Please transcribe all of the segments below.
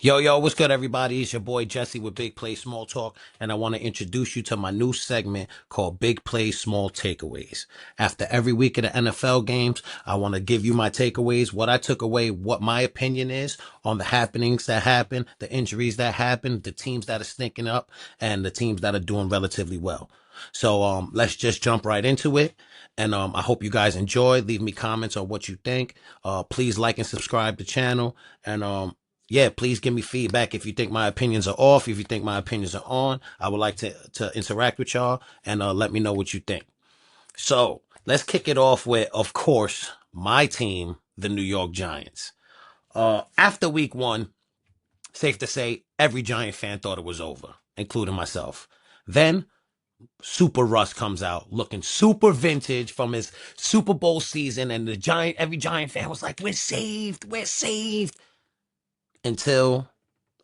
Yo, what's good, everybody? It's your boy Jesse with Big Play Small Talk, and I want to introduce you to my new segment called Big Play Small Takeaways. After every week of the NFL games, I want to give you my takeaways, what I took away, what my opinion is on the happenings that happen, the injuries that happen, the teams that are stinking up, and the teams that are doing relatively well. So let's just jump right into it. And I hope you guys enjoy. Leave me comments on what you think. Please like and subscribe to the channel. And yeah, please give me feedback if you think my opinions are off, if you think my opinions are on. I would like to interact with y'all and let me know what you think. So let's kick it off with, of course, my team, the New York Giants. After week one, safe to say, every Giant fan thought it was over, including myself. Then Super Russ comes out looking super vintage from his Super Bowl season, and every Giant fan was like, we're saved. Until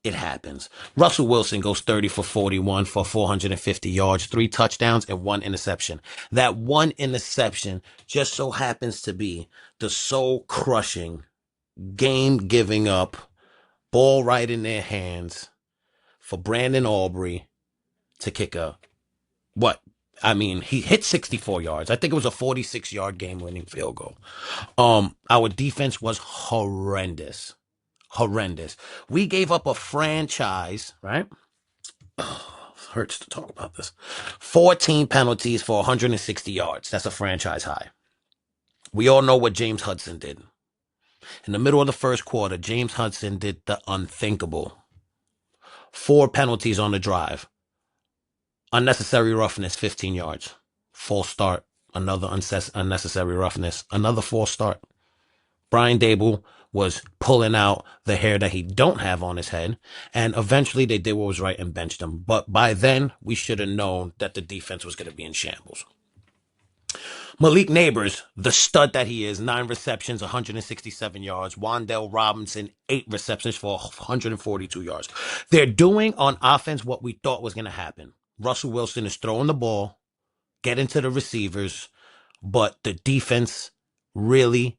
it happens. Russell Wilson goes 30 for 41 for 450 yards, 3 touchdowns, and 1 interception. That 1 interception just so happens to be the soul-crushing, game-giving up, ball right in their hands for Brandon Aubrey to kick he hit 64 yards. I think it was a 46-yard game-winning field goal. Our defense was horrendous. We gave up a franchise, right? Hurts to talk about this. 14 penalties for 160 yards. That's a franchise high. We all know what James Hudson did. In the middle of the first quarter, James Hudson did the unthinkable. 4 penalties on the drive. Unnecessary roughness, 15 yards. False start. Another unnecessary roughness. Another false start. Brian Dable was pulling out the hair that he don't have on his head, and eventually they did what was right and benched him. But by then, we should have known that the defense was going to be in shambles. Malik Neighbors, the stud that he is, 9 receptions, 167 yards. Wan'Dale Robinson, 8 receptions for 142 yards. They're doing on offense what we thought was going to happen. Russell Wilson is throwing the ball, getting to the receivers, but the defense really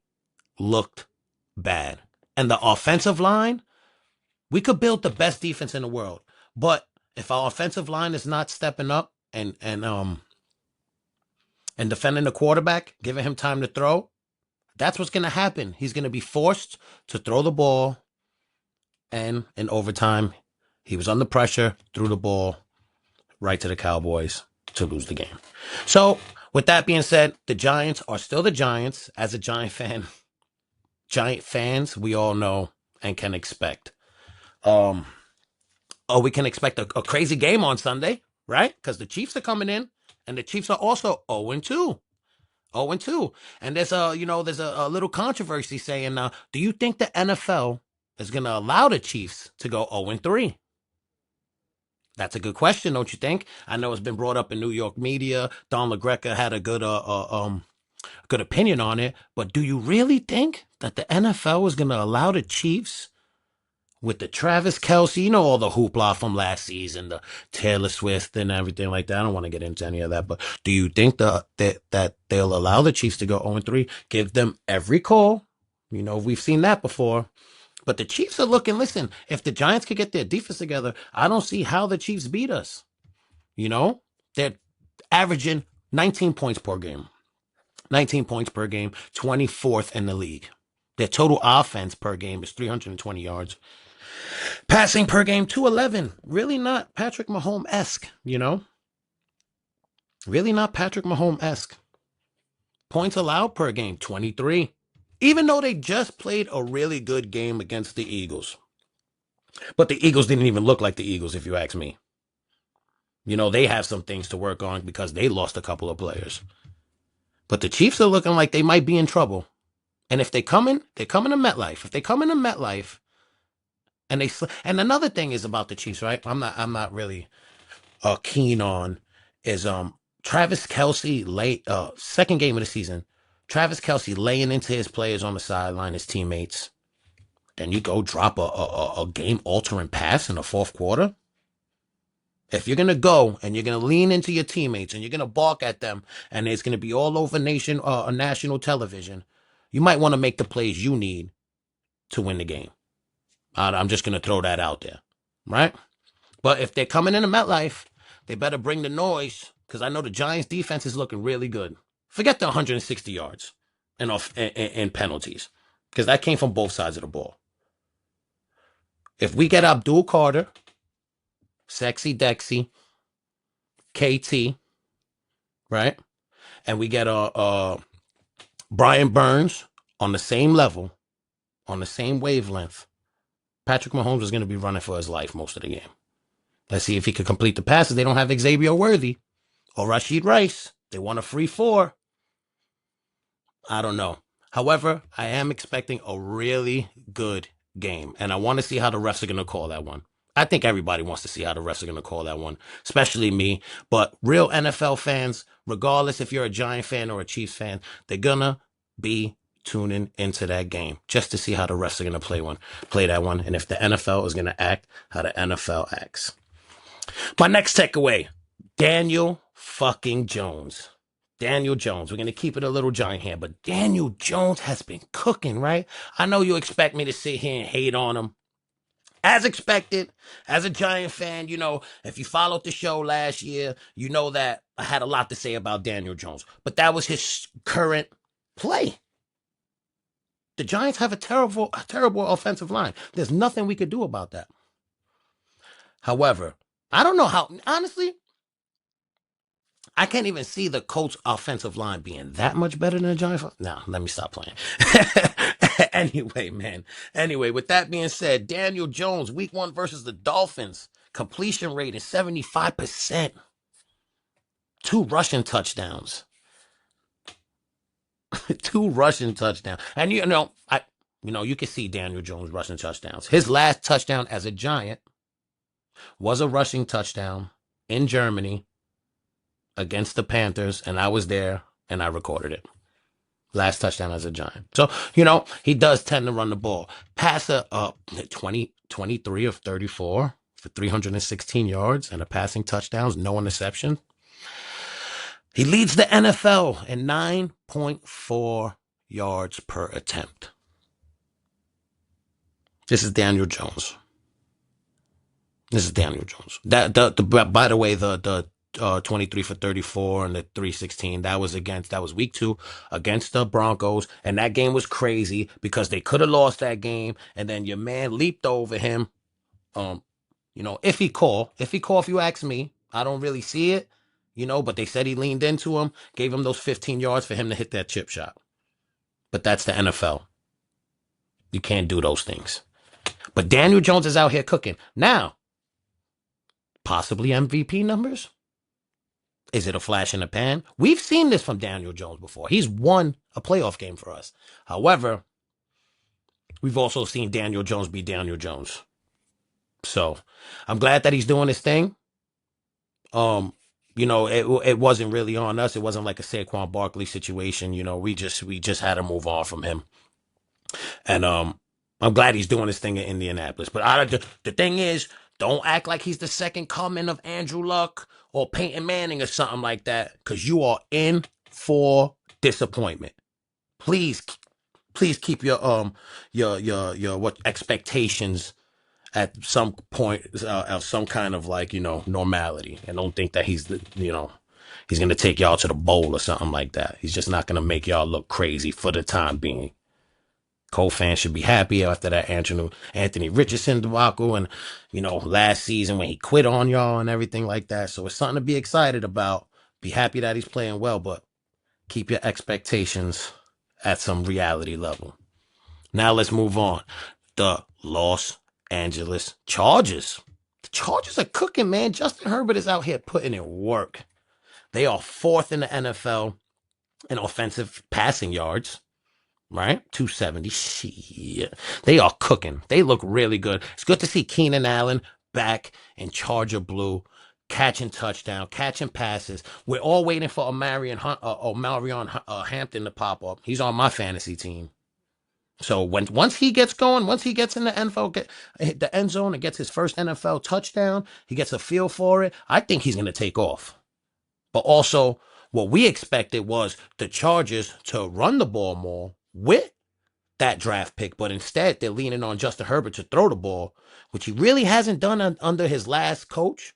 looked bad. And the offensive line, we could build the best defense in the world, but if our offensive line is not stepping up and defending the quarterback, giving him time to throw, that's what's going to happen. He's going to be forced to throw the ball, and in overtime, he was under pressure, threw the ball right to the Cowboys to lose the game. So, with that being said, the Giants are still the Giants. As a Giant fans, we all know and can expect. We can expect a crazy game on Sunday, right? Because the Chiefs are coming in, and the Chiefs are also 0-2. 0-2. And there's a little controversy saying, do you think the NFL is going to allow the Chiefs to go 0-3? That's a good question, don't you think? I know it's been brought up in New York media. Don LaGreca had a good opinion on it, but do you really think that the NFL is going to allow the Chiefs with the Travis Kelce, all the hoopla from last season, the Taylor Swift and everything like that? I don't want to get into any of that, but do you think that they'll allow the Chiefs to go 0-3, give them every call? We've seen that before. But the Chiefs are looking, listen, if the Giants could get their defense together, I don't see how the Chiefs beat us. They're averaging 19 points per game. 19 points per game, 24th in the league. Their total offense per game is 320 yards. Passing per game, 211. Really not Patrick Mahomes-esque, Really not Patrick Mahomes-esque. Points allowed per game, 23. Even though they just played a really good game against the Eagles. But the Eagles didn't even look like the Eagles, if you ask me. They have some things to work on because they lost a couple of players. But the Chiefs are looking like they might be in trouble. And if they come in to MetLife. If they come into MetLife, and another thing is about the Chiefs, right? I'm not really keen on is Travis Kelce late second game of the season. Travis Kelce laying into his players on the sideline, his teammates. Then you go drop a game-altering pass in the fourth quarter. If you're going to go and you're going to lean into your teammates and you're going to bark at them and it's going to be all over national television, you might want to make the plays you need to win the game. I'm just going to throw that out there, right? But if they're coming into MetLife, they better bring the noise because I know the Giants' defense is looking really good. Forget the 160 yards and penalties because that came from both sides of the ball. If we get Abdul Carter, Sexy Dexy, KT, right, and we get Brian Burns on the same level, on the same wavelength, Patrick Mahomes is going to be running for his life most of the game. Let's see if he could complete the passes. They don't have Xavier Worthy or Rashid Rice. They want a free 4. I don't know. However, I am expecting a really good game, and I want to see how the refs are going to call that one. I think everybody wants to see how the refs are going to call that one, especially me. But real NFL fans, regardless if you're a Giant fan or a Chiefs fan, they're going to be tuning into that game just to see how the refs are going to play that one, and if the NFL is going to act how the NFL acts. My next takeaway, Daniel fucking Jones. Daniel Jones. We're going to keep it a little Giant here, but Daniel Jones has been cooking, right? I know you expect me to sit here and hate on him. As expected, as a Giant fan, you know, if you followed the show last year, you know that I had a lot to say about Daniel Jones, but that was his current play. The Giants have a terrible offensive line. There's nothing we could do about that. However, I don't know how, honestly, I can't even see the Colts offensive line being that much better than the Giants. No, let me stop playing. Anyway, man. Anyway, with that being said, Daniel Jones, week 1 versus the Dolphins. Completion rate is 75%. 2 rushing touchdowns. 2 rushing touchdowns. And you know, you can see Daniel Jones rushing touchdowns. His last touchdown as a Giant was a rushing touchdown in Germany against the Panthers, and I was there and I recorded it. Last touchdown as a Giant. So, you know, he does tend to run the ball. Passer 23 of 34 for 316 yards and a passing touchdowns, no interception. He leads the NFL in 9.4 yards per attempt. This is Daniel Jones. By the way, the 23 for 34 and the 316, that was week 2 against the Broncos, and that game was crazy because they could have lost that game, and then your man leaped over him. You know, if you ask me, I don't really see it, you know, but they said he leaned into him, gave him those 15 yards for him to hit that chip shot. But that's the NFL. You can't do those things. But Daniel Jones is out here cooking. Now, possibly MVP numbers? Is it a flash in the pan? We've seen this from Daniel Jones before. He's won a playoff game for us. However, we've also seen Daniel Jones be Daniel Jones. So I'm glad that he's doing his thing. You know, it wasn't really on us. It wasn't like a Saquon Barkley situation. You know, we just had to move on from him. And I'm glad he's doing his thing in Indianapolis. But the thing is, don't act like he's the second coming of Andrew Luck or Peyton Manning or something like that, because you are in for disappointment. Please keep your what expectations at some point, some kind of, like, you know, normality, and don't think that he's gonna take y'all to the bowl or something like that. He's just not gonna make y'all look crazy for the time being. Colts fans should be happy after that Anthony Richardson debacle, and, you know, last season when he quit on y'all and everything like that. So it's something to be excited about. Be happy that he's playing well, but keep your expectations at some reality level. Now let's move on. The Los Angeles Chargers. The Chargers are cooking, man. Justin Herbert is out here putting in work. They are 4th in the NFL in offensive passing yards. Right? 270. Shit. They are cooking. They look really good. It's good to see Keenan Allen back in Charger blue, catching touchdown, catching passes. We're all waiting for Marion Hampton to pop up. He's on my fantasy team. So once he gets going, once he gets in the the end zone and gets his first NFL touchdown, he gets a feel for it, I think he's going to take off. But also, what we expected was the Chargers to run the ball more with that draft pick, but instead they're leaning on Justin Herbert to throw the ball, which he really hasn't done under his last coach.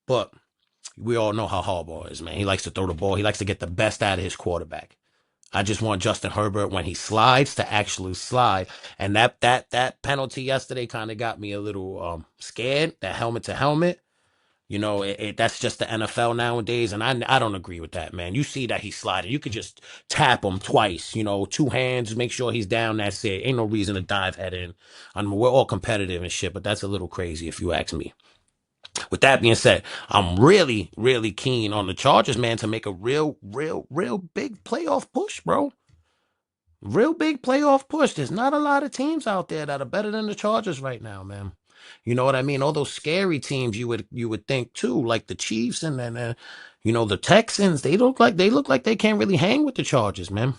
But we all know how Harbaugh is, man. He likes to throw the ball. He likes to get the best out of his quarterback. I just want Justin Herbert, when he slides, to actually slide. And that penalty yesterday kind of got me a little scared. That helmet to helmet. You know, that's just the NFL nowadays, and I don't agree with that, man. You see that he's sliding. You could just tap him twice, you know, two hands, make sure he's down, that's it. Ain't no reason to dive head in. I mean, we're all competitive and shit, but that's a little crazy if you ask me. With that being said, I'm really, really keen on the Chargers, man, to make a real big playoff push, bro. Real big playoff push. There's not a lot of teams out there that are better than the Chargers right now, man. You know what I mean? All those scary teams you would think too, like the Chiefs and then you know, the Texans. They look like they can't really hang with the Chargers, man.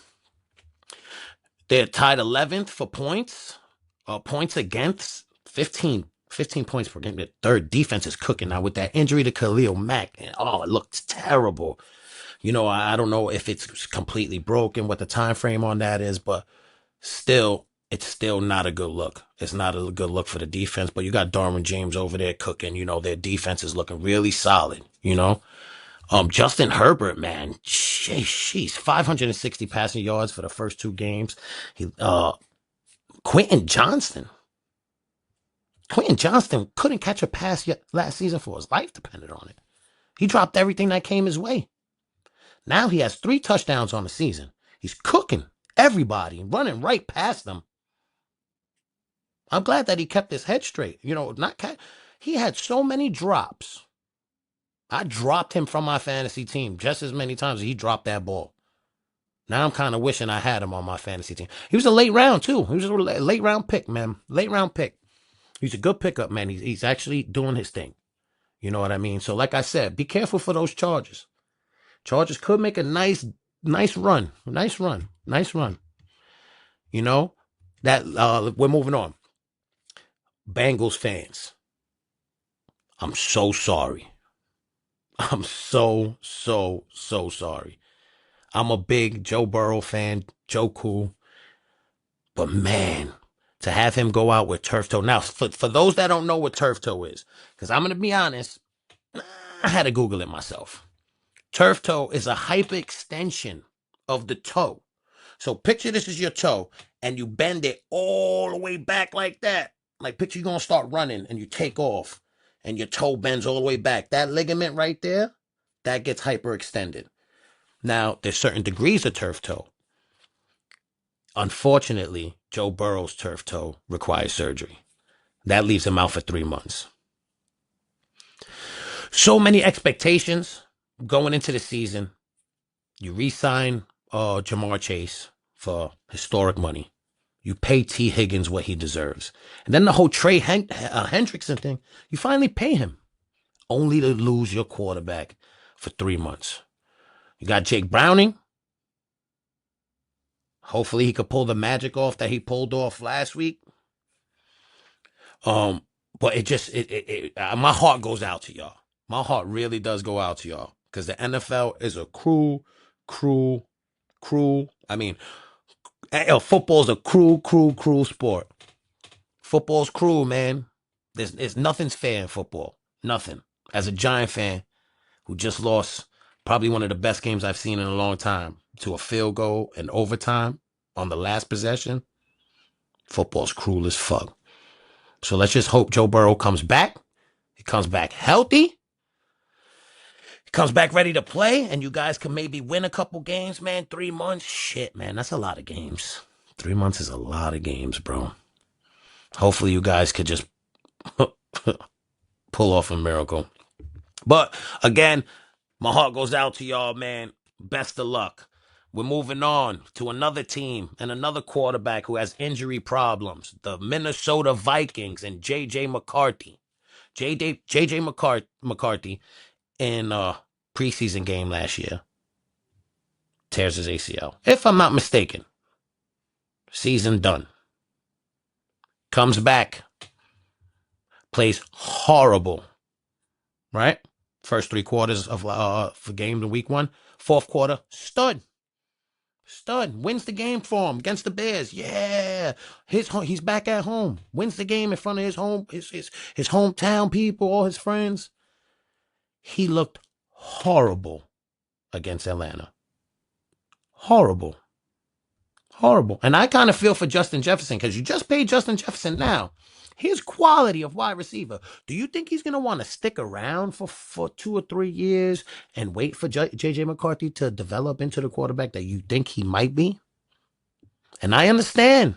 They're tied 11th for points. Points against 15 points per game. The third defense is cooking now with that injury to Khalil Mack. Oh, it looks terrible. You know, I don't know if it's completely broken, what the time frame on that is, but still, it's still not a good look. It's not a good look for the defense, but you got Darwin James over there cooking. You know, their defense is looking really solid, you know. Justin Herbert, man, sheesh, 560 passing yards for the first two games. Quentin Johnston couldn't catch a pass yet last season for his life depended on it. He dropped everything that came his way. Now he has 3 touchdowns on the season. He's cooking everybody, running right past them. I'm glad that he kept his head straight. You know, he had so many drops. I dropped him from my fantasy team just as many times as he dropped that ball. Now I'm kind of wishing I had him on my fantasy team. He was a late round, too. He was a late round pick, man. Late round pick. He's a good pickup, man. He's actually doing his thing. You know what I mean? So, like I said, be careful for those Chargers. Chargers could make a nice run. Nice run. You know? That we're moving on. Bengals fans. I'm so sorry. I'm so sorry. I'm a big Joe Burrow fan, Joe Cool. But man, to have him go out with turf toe. Now, for those that don't know what turf toe is, because I'm going to be honest, I had to Google it myself. Turf toe is a hyperextension of the toe. So picture this is your toe, and you bend it all the way back like that. Like picture you're going to start running, and you take off, and your toe bends all the way back. That ligament right there, that gets hyperextended. Now, there's certain degrees of turf toe. Unfortunately, Joe Burrow's turf toe requires surgery. That leaves him out for 3 months. So many expectations going into the season. You re-sign Jamar Chase for historic money. You pay T. Higgins what he deserves. And then the whole Trey Hendrickson thing, you finally pay him, only to lose your quarterback for 3 months. You got Jake Browning. Hopefully he could pull the magic off that he pulled off last week. But my heart goes out to y'all. My heart really does go out to y'all. Because the NFL is a cruel. I mean, football's a cruel sport. Football's cruel, man. There's nothing's fair in football. Nothing. As a Giant fan who just lost probably one of the best games I've seen in a long time to a field goal in overtime on the last possession, football's cruel as fuck. So let's just hope Joe Burrow comes back. He comes back healthy. He comes back ready to play, and you guys can maybe win a couple games, man. 3 months? Shit, man. That's a lot of games. 3 months is a lot of games, bro. Hopefully you guys could just pull off a miracle. But again, my heart goes out to y'all, man. Best of luck. We're moving on to another team and another quarterback who has injury problems. The Minnesota Vikings and J.J. McCarthy. J.J. McCarthy in a preseason game last year tears his ACL. If I'm not mistaken. Season done. Comes back. Plays horrible. Right? First 3 quarters of for games in week 1. Fourth quarter, stud. Stud. Wins the game for him against the Bears. Yeah. He's back at home. Wins the game in front of his hometown people, all his friends. He looked horrible against Atlanta. Horrible. Horrible. And I kind of feel for Justin Jefferson because you just paid Justin Jefferson now. His quality of wide receiver. Do you think he's going to want to stick around for 2 or 3 years and wait for J.J. McCarthy to develop into the quarterback that you think he might be? And I understand.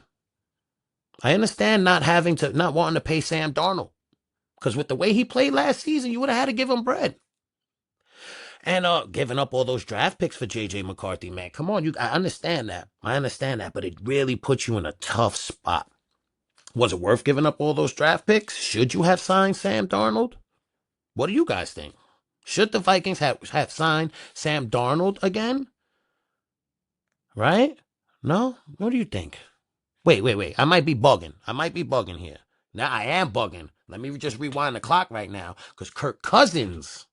I understand not wanting to pay Sam Darnold. Because with the way he played last season, you would have had to give him bread. And giving up all those draft picks for J.J. McCarthy, man. Come on, I understand that. But it really puts you in a tough spot. Was it worth giving up all those draft picks? Should you have signed Sam Darnold? What do you guys think? Should the Vikings have signed Sam Darnold again? Right? No? What do you think? Wait. I might be bugging here. Now I am bugging. Let me just rewind the clock right now because Kirk Cousins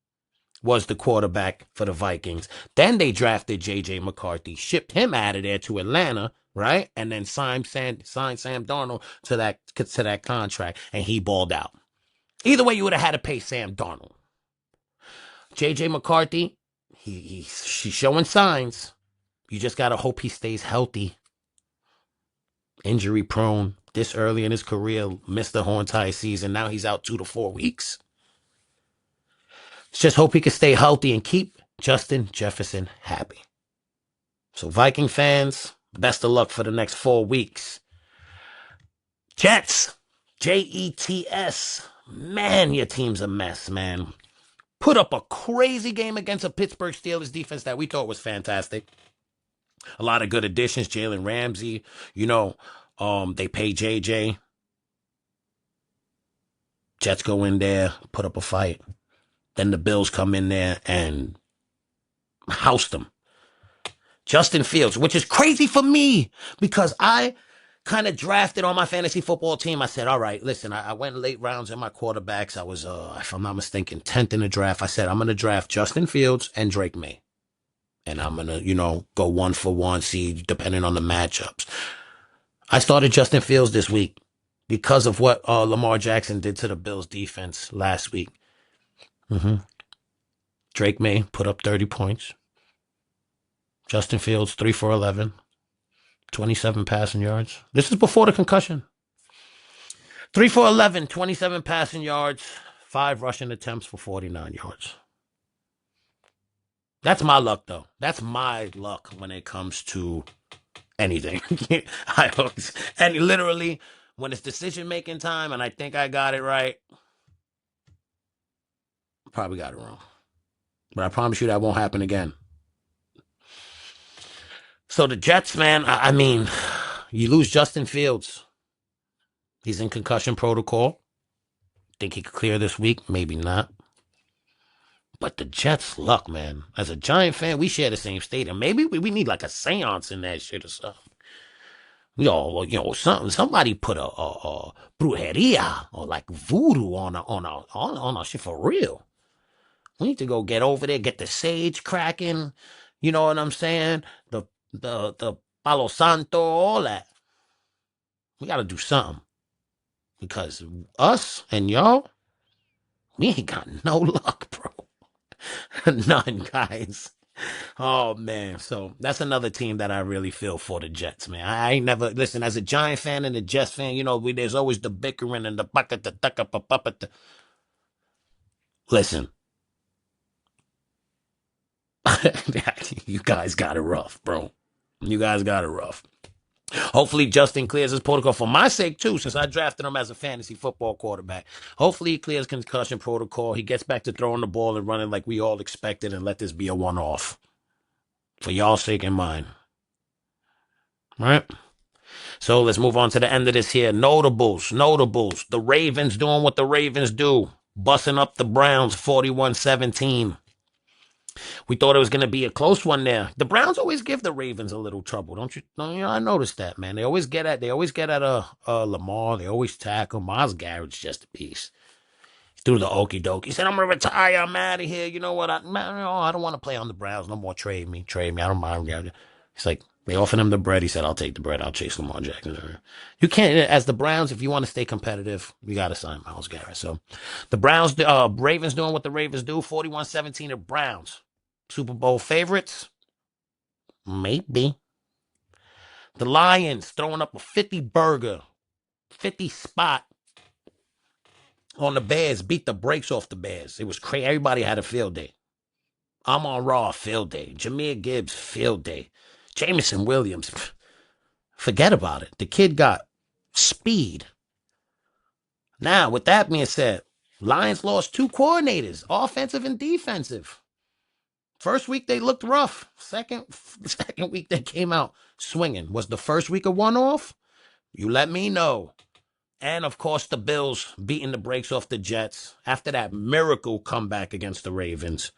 was the quarterback for the Vikings. Then they drafted J.J. McCarthy, shipped him out of there to Atlanta, right? And then signed Sam Darnold to that contract, and he balled out. Either way, you would have had to pay Sam Darnold. J.J. McCarthy, she's showing signs. You just got to hope he stays healthy. Injury prone this early in his career, missed the whole entire season. Now he's out 2 to 4 weeks. Just hope he can stay healthy and keep Justin Jefferson happy. So Viking fans, best of luck for the next 4 weeks. Jets, Jets. Man, your team's a mess, man. Put up a crazy game against a Pittsburgh Steelers defense that we thought was fantastic. A lot of good additions. Jalen Ramsey, they pay JJ. Jets go in there, put up a fight. Then the Bills come in there and house them. Justin Fields, which is crazy for me because I kind of drafted on my fantasy football team. I said, all right, listen, I went late rounds in my quarterbacks. I was, if I'm not mistaken, 10th in the draft. I said, I'm going to draft Justin Fields and Drake May. And I'm going to, go 1 for 1, see, depending on the matchups. I started Justin Fields this week because of what Lamar Jackson did to the Bills defense last week. Drake May put up 30 points. Justin Fields, 3 for 11. 27 passing yards. This is before the concussion. 3 for 11, 27 passing yards, 5 rushing attempts for 49 yards. That's my luck, though. That's my luck when it comes to anything. And literally, when it's decision-making time and I think I got it right, probably got it wrong. But I promise you that won't happen again. So the Jets, man, I mean, you lose Justin Fields. He's in concussion protocol. Think he could clear this week? Maybe not. But the Jets' luck, man. As a Giant fan, we share the same stadium. Maybe we need like a seance in that shit or something. Somebody put a brujeria or like voodoo on our shit for real. We need to go get over there, get the sage cracking. You know what I'm saying? The Palo Santo, all that. We got to do something. Because us and y'all, we ain't got no luck, bro. None, guys. Oh, man. So that's another team that I really feel for, the Jets, man. I ain't never, listen, as a Giant fan and a Jets fan, there's always the bickering and the bucket, the tuck up. Listen. You guys got it rough, bro. You guys got it rough. Hopefully Justin clears his protocol for my sake too, since I drafted him as a fantasy football quarterback. Hopefully he clears concussion protocol. He gets back to throwing the ball and running like we all expected, and let this be a one-off. For y'all's sake and mine. All right? So let's move on to the end of this here. Notables. The Ravens doing what the Ravens do. Busting up the Browns 41-17. We thought it was going to be a close one there. The Browns always give the Ravens a little trouble, don't you? I noticed that, man. They always get at Lamar. They always tackle. Myles Garrett's just a piece. He threw the okie doke. He said, "I'm gonna retire. I'm out of here. You know what? I don't want to play on the Browns no more. Trade me. I don't mind." He's like, They offered him the bread. He said, I'll take the bread. I'll chase Lamar Jackson. You can't, as the Browns, if you want to stay competitive, you got to sign Myles Garrett. So the Browns, Ravens doing what the Ravens do, 41-17 the Browns. Super Bowl favorites? Maybe. The Lions throwing up a 50 burger, 50 spot on the Bears, beat the brakes off the Bears. It was crazy. Everybody had a field day. I'm on Raw, field day. Jahmyr Gibbs, field day. Jameson Williams, forget about it. The kid got speed. Now, with that being said, Lions lost 2 coordinators, offensive and defensive. First week they looked rough. Second week they came out swinging. Was the first week a one-off? You let me know. And of course, the Bills beating the brakes off the Jets after that miracle comeback against the Ravens.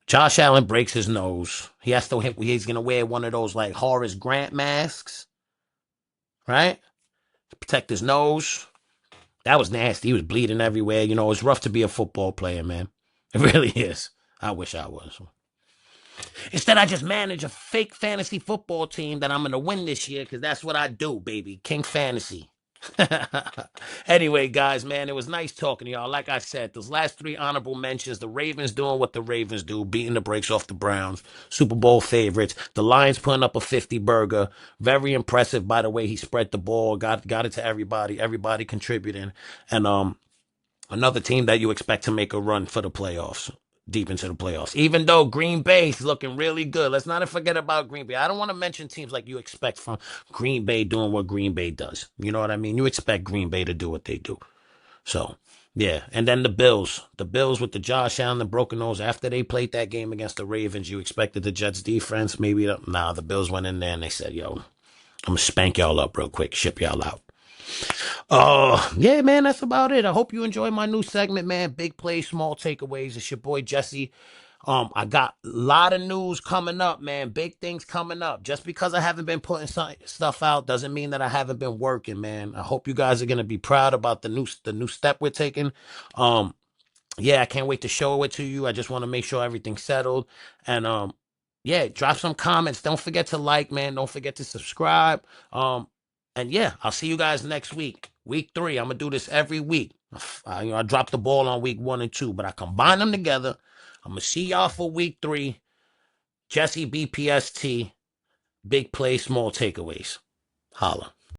Josh Allen breaks his nose. He's gonna wear one of those like Horace Grant masks, right? To protect his nose. That was nasty. He was bleeding everywhere. You know, it's rough to be a football player, man. It really is. I wish I was. Instead, I just manage a fake fantasy football team that I'm going to win this year because that's what I do, baby. King Fantasy. Anyway, guys, man, it was nice talking to y'all. Like I said, those last 3 honorable mentions, the Ravens doing what the Ravens do, beating the brakes off the Browns, Super Bowl favorites, the Lions putting up a 50 burger. Very impressive, by the way. He spread the ball, got it to everybody contributing. And another team that you expect to make a run for the playoffs, deep into the playoffs. Even though Green Bay's looking really good. Let's not forget about Green Bay. I don't want to mention teams like you expect from Green Bay doing what Green Bay does. You know what I mean? You expect Green Bay to do what they do. So, yeah. And then the Bills. The Bills with the Josh Allen, the broken nose. After they played that game against the Ravens, you expected the Jets defense. Maybe, the Bills went in there and they said, yo, I'm going to spank y'all up real quick, ship y'all out. Yeah, man, that's about it. I hope you enjoy my new segment, man. Big plays, small takeaways. It's your boy Jesse. I got a lot of news coming up, man. Big things coming up. Just because I haven't been putting stuff out doesn't mean that I haven't been working, man. I hope you guys are gonna be proud about the new step we're taking. Yeah, I can't wait to show it to you. I just want to make sure everything's settled. And yeah, drop some comments. Don't forget to like, man. Don't forget to subscribe. And yeah, I'll see you guys next week. Week 3. I'm gonna do this every week. I dropped the ball on week 1 and 2, but I combine them together. I'm gonna see y'all for week 3. Jesse BPST, big play, small takeaways. Holla.